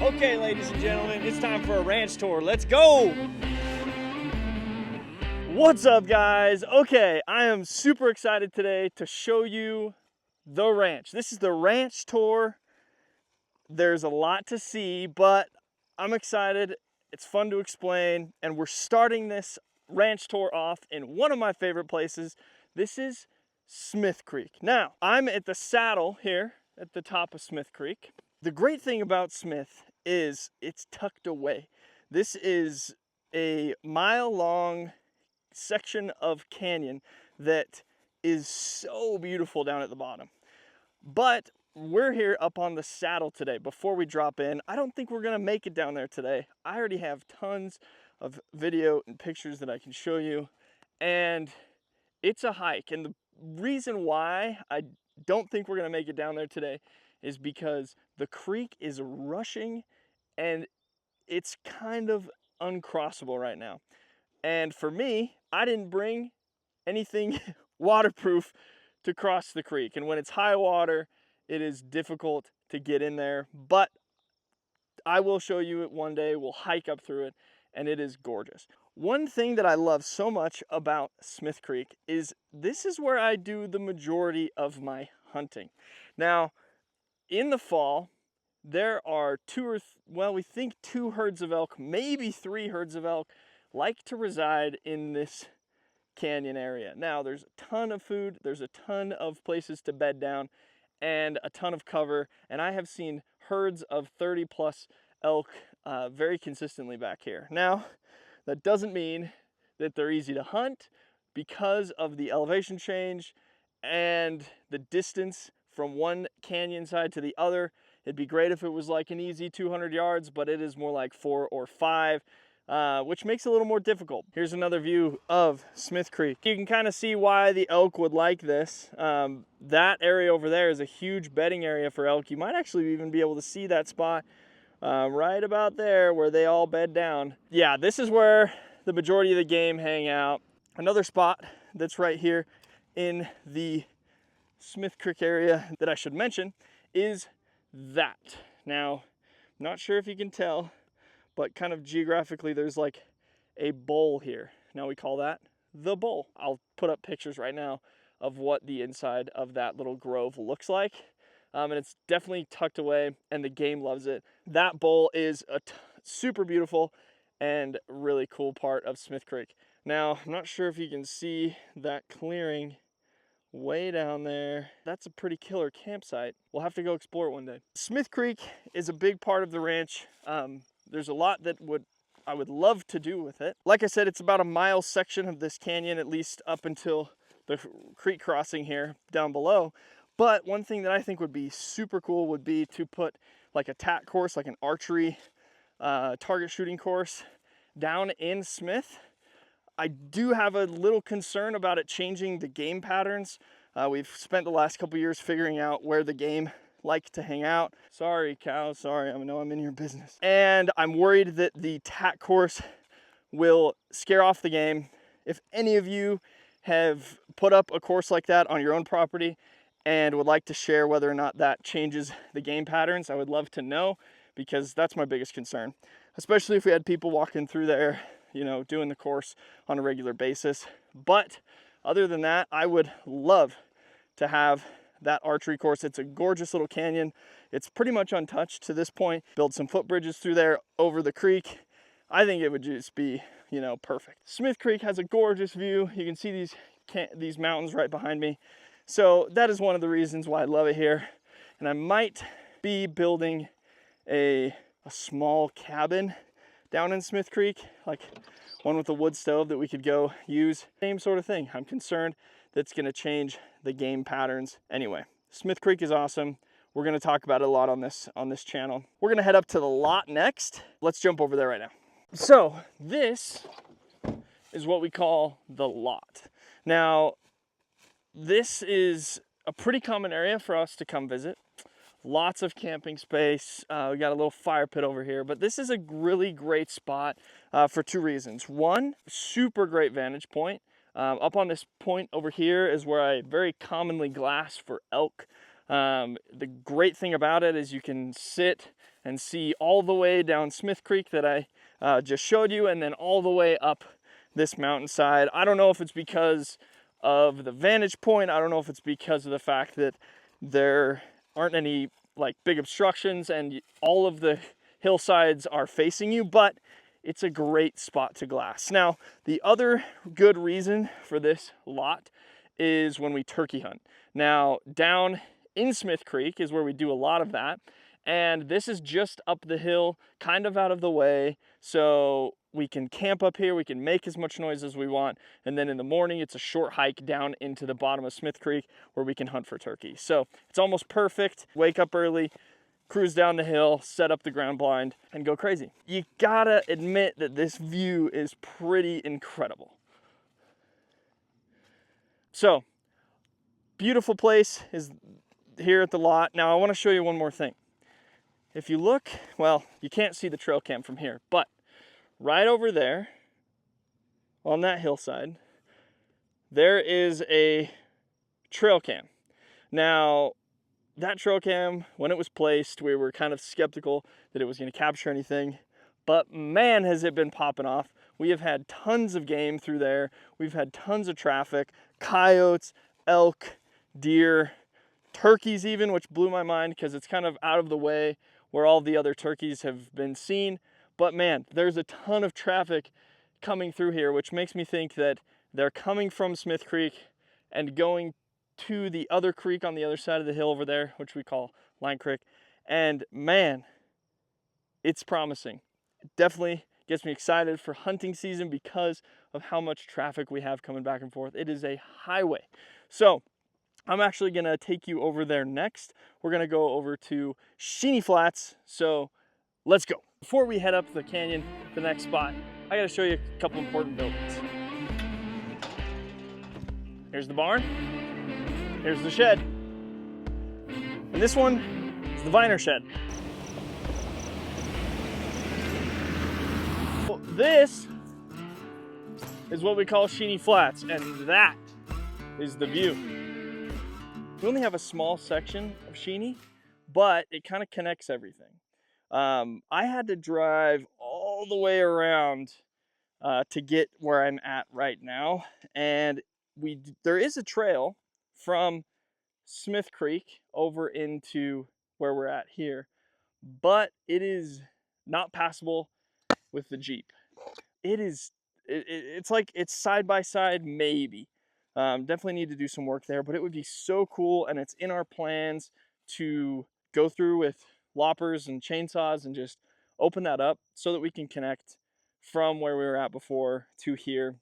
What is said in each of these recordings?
Okay, ladies and gentlemen, it's time for a ranch tour. Let's go! What's up, guys? Okay, I am super excited today to show you the ranch. This is the ranch tour. There's a lot to see, but I'm excited. It's fun to explain, and we're starting this ranch tour off in one of my favorite places. This is Smith Creek. Now, I'm at the saddle here at the top of Smith Creek. The great thing about Smith is it's tucked away. This is a mile-long section of canyon that is so beautiful down at the bottom. But we're here up on the saddle today. Before we drop in, I don't think we're gonna make it down there today. I already have tons of video and pictures that I can show you, and it's a hike. And the reason why I don't think we're gonna make it down there today is because the creek is rushing and it's kind of uncrossable right now. And for me, I didn't bring anything waterproof to cross the creek. And when it's high water, it is difficult to get in there, but I will show you it one day. We'll hike up through it, and it is gorgeous. One thing that I love so much about Smith Creek is this is where I do the majority of my hunting. Now, in the fall, there are we think two herds of elk, maybe 3 herds of elk, like to reside in this canyon area. Now, there's a ton of food, there's a ton of places to bed down, and a ton of cover, and I have seen herds of 30 plus elk very consistently back here. Now, that doesn't mean that they're easy to hunt because of the elevation change and the distance from one canyon side to the other. It'd be great if it was like an easy 200 yards, but it is more like 4 or 5, which makes it a little more difficult. Here's another view of Smith Creek. You can kind of see why the elk would like this. That area over there is a huge bedding area for elk. You might actually even be able to see that spot right about there where they all bed down. Yeah, this is where the majority of the game hang out. Another spot that's right here in the Smith Creek area that I should mention is that. Now, I'm not sure if you can tell, but kind of geographically there's like a bowl here. Now we call that the bowl. I'll put up pictures right now of what the inside of that little grove looks like. And it's definitely tucked away and the game loves it. That bowl is a super beautiful and really cool part of Smith Creek. Now, I'm not sure if you can see that clearing way down there. That's a pretty killer campsite. We'll have to go explore it one day. Smith Creek is a big part of the ranch. There's a lot that I would love to do with it. Like I said, it's about a mile section of this canyon, at least up until the creek crossing here down below. But one thing that I think would be super cool would be to put like a tack course, like an archery target shooting course down in Smith. I do have a little concern about it changing the game patterns. We've spent the last couple years figuring out where the game like to hang out. Sorry, cows, sorry, I know I'm in your business. And I'm worried that the tack course will scare off the game. If any of you have put up a course like that on your own property and would like to share whether or not that changes the game patterns, I would love to know, because that's my biggest concern. Especially if we had people walking through there, you know, doing the course on a regular basis. But other than that, I would love to have that archery course. It's a gorgeous little canyon. It's pretty much untouched to this point. Build some footbridges through there over the creek. I think it would just be, you know, perfect. Smith Creek has a gorgeous view. You can see these mountains right behind me. So that is one of the reasons why I love it here. And I might be building a small cabin down in Smith Creek, like one with a wood stove that we could go use. Same sort of thing. I'm concerned that's gonna change the game patterns. Anyway, Smith Creek is awesome. We're gonna talk about it a lot on this channel. We're gonna head up to the lot next. Let's jump over there right now. So this is what we call the lot. Now, this is a pretty common area for us to come visit. Lots of camping space. We got a little fire pit over here, but this is a really great spot for 2 reasons. One, super great vantage point. Up on this point over here is where I very commonly glass for elk. The great thing about it is you can sit and see all the way down Smith Creek that I just showed you, and then all the way up this mountainside. I don't know if it's because of the vantage point. I don't know if it's because of the fact that there aren't any like big obstructions and all of the hillsides are facing you, but it's a great spot to glass. Now, the other good reason for this lot is when we turkey hunt. Now, down in Smith Creek is where we do a lot of that, and this is just up the hill, kind of out of the way, so we can camp up here, we can make as much noise as we want, and then in the morning it's a short hike down into the bottom of Smith Creek where we can hunt for turkey. So it's almost perfect. Wake up early, cruise down the hill, set up the ground blind, and go crazy. You gotta admit that this view is pretty incredible. So, beautiful place is here at the lot. Now I wanna show you one more thing. If you look, well, you can't see the trail cam from here, but right over there on that hillside, there is a trail cam. Now, that trail cam, when it was placed, we were kind of skeptical that it was going to capture anything, but man, has it been popping off. We have had tons of game through there. We've had tons of traffic, coyotes, elk, deer, turkeys even, which blew my mind because it's kind of out of the way where all the other turkeys have been seen. But man, there's a ton of traffic coming through here, which makes me think that they're coming from Smith Creek and going to the other creek on the other side of the hill over there, which we call Line Creek. And man, it's promising. It definitely gets me excited for hunting season because of how much traffic we have coming back and forth. It is a highway. So I'm actually gonna take you over there next. We're gonna go over to Sheeny Flats. So let's go. Before we head up the canyon, the next spot, I gotta show you a couple important buildings. Here's the barn. Here's the shed. And this one is the Viner shed. Well, this is what we call Sheeny Flats, and that is the view. We only have a small section of Sheeny, but it kind of connects everything. I had to drive all the way around to get where I'm at right now, and there is a trail from Smith Creek over into where we're at here, but it is not passable with the Jeep. It's like it's side by side, maybe. Definitely need to do some work there, but it would be so cool, and it's in our plans to go through with loppers and chainsaws and just open that up so that we can connect from where we were at before to here.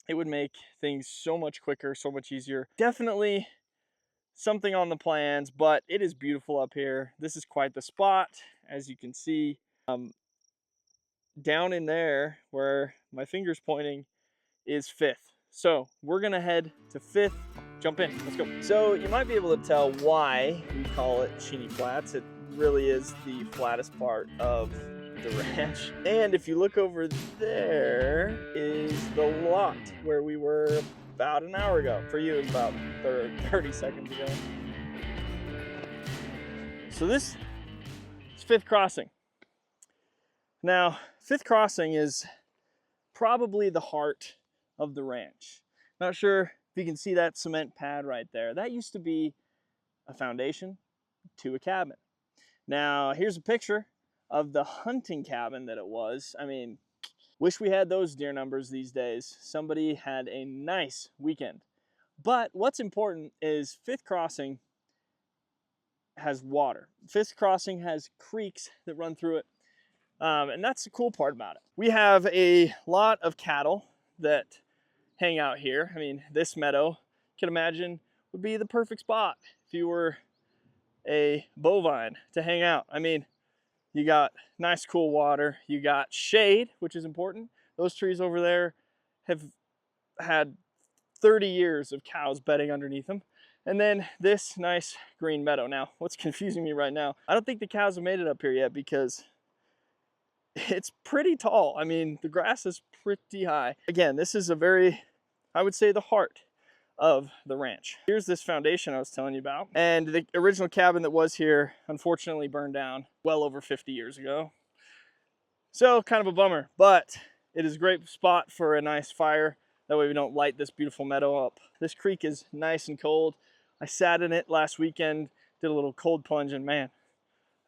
It would make things so much quicker, so much easier. Definitely something on the plans, but it is beautiful up here. This is quite the spot, as you can see. Down in there where my finger's pointing is 5th. So we're gonna head to 5th, jump in, let's go. So you might be able to tell why we call it Sheeny Flats. It really is the flattest part of the ranch. And if you look over there is the lot where we were about an hour ago. For you, it was about 30 seconds ago. So this is 5th Crossing. Now, 5th Crossing is probably the heart of the ranch. Not sure if you can see that cement pad right there. That used to be a foundation to a cabin. Now, here's a picture of the hunting cabin that it was. I mean, wish we had those deer numbers these days. Somebody had a nice weekend. But what's important is 5th Crossing has water. 5th Crossing has creeks that run through it. And that's the cool part about it. We have a lot of cattle that hang out here. I mean, this meadow, you can imagine, would be the perfect spot if you were a bovine to hang out. I mean, you got nice cool water, you got shade, which is important. Those trees over there have had 30 years of cows bedding underneath them. And then this nice green meadow. Now, what's confusing me right now, I don't think the cows have made it up here yet because it's pretty tall. I mean, the grass is pretty high. Again, this is a very, I would say, the heart of the ranch. Here's this foundation I was telling you about. And the original cabin that was here unfortunately burned down well over 50 years ago. So kind of a bummer, but it is a great spot for a nice fire. That way we don't light this beautiful meadow up. This creek is nice and cold. I sat in it last weekend, did a little cold plunge, and man,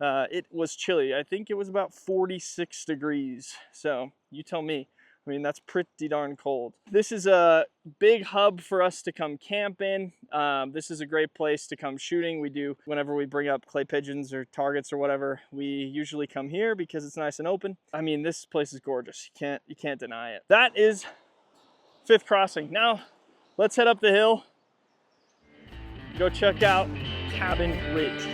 it was chilly. I think it was about 46 degrees. So you tell me. I mean, that's pretty darn cold. This is a big hub for us to come camping. This is a great place to come shooting. We do, whenever we bring up clay pigeons or targets or whatever, we usually come here because it's nice and open. I mean, this place is gorgeous. You can't deny it. That is Fifth Crossing. Now, let's head up the hill. Go check out Cabin Ridge.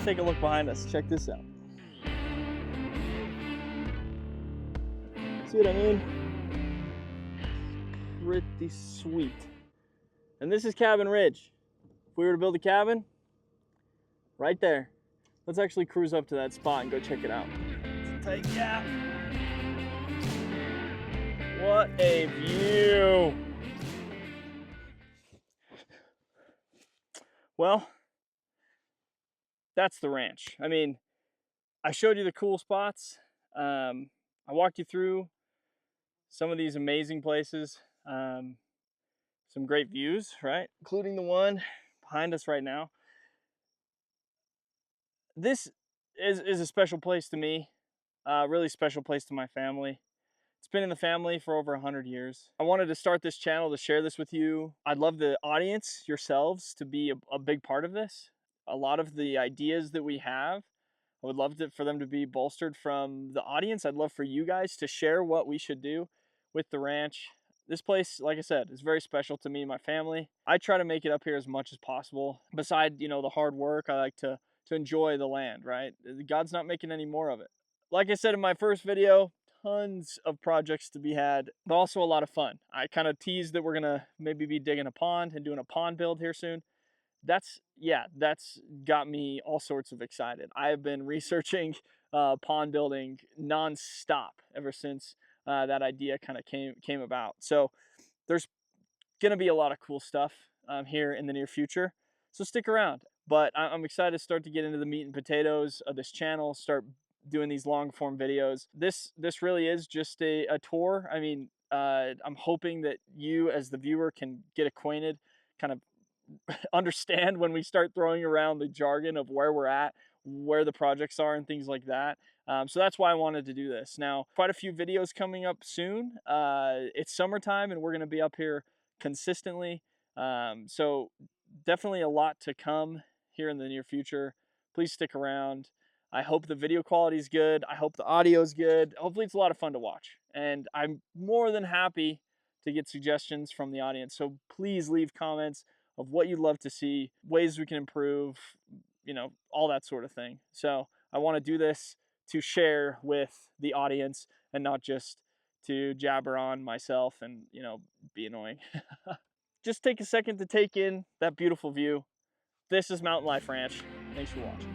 Take a look behind us. Check this out. See what I mean? Pretty sweet. And this is Cabin Ridge. If we were to build a cabin, right there. Let's actually cruise up to that spot and go check it out. It's a tight gap. What a view. Well, that's the ranch. I mean, I showed you the cool spots. I walked you through some of these amazing places. Some great views, right? Including the one behind us right now. This is a special place to me, really special place to my family. It's been in the family for over 100 years. I wanted to start this channel to share this with you. I'd love the audience, yourselves, to be a big part of this. A lot of the ideas that we have, I would love for them to be bolstered from the audience. I'd love for you guys to share what we should do with the ranch. This place, like I said, is very special to me and my family. I try to make it up here as much as possible. Beside, the hard work, I like to enjoy the land, right? God's not making any more of it. Like I said in my first video, tons of projects to be had, but also a lot of fun. I kind of teased that we're gonna maybe be digging a pond and doing a pond build here soon. That's got me all sorts of excited. I have been researching pond building non-stop ever since that idea kind of came about. So there's gonna be a lot of cool stuff here in the near future. So stick around. But I'm excited to start to get into the meat and potatoes of this channel, start doing these long form videos. This really is just a tour. I mean, I'm hoping that you as the viewer can get acquainted, kind of understand when we start throwing around the jargon of where we're at, where the projects are and things like that. So that's why I wanted to do this. Now, quite a few videos coming up soon. It's summertime and we're gonna be up here consistently. So definitely a lot to come here in the near future. Please stick around. I hope the video quality is good. I hope the audio is good. Hopefully it's a lot of fun to watch. And I'm more than happy to get suggestions from the audience. So please leave comments of what you'd love to see, ways we can improve, all that sort of thing. So I want to do this to share with the audience and not just to jabber on myself and, be annoying. Just take a second to take in that beautiful view. This is MTN LIFE RANCH. Thanks for watching.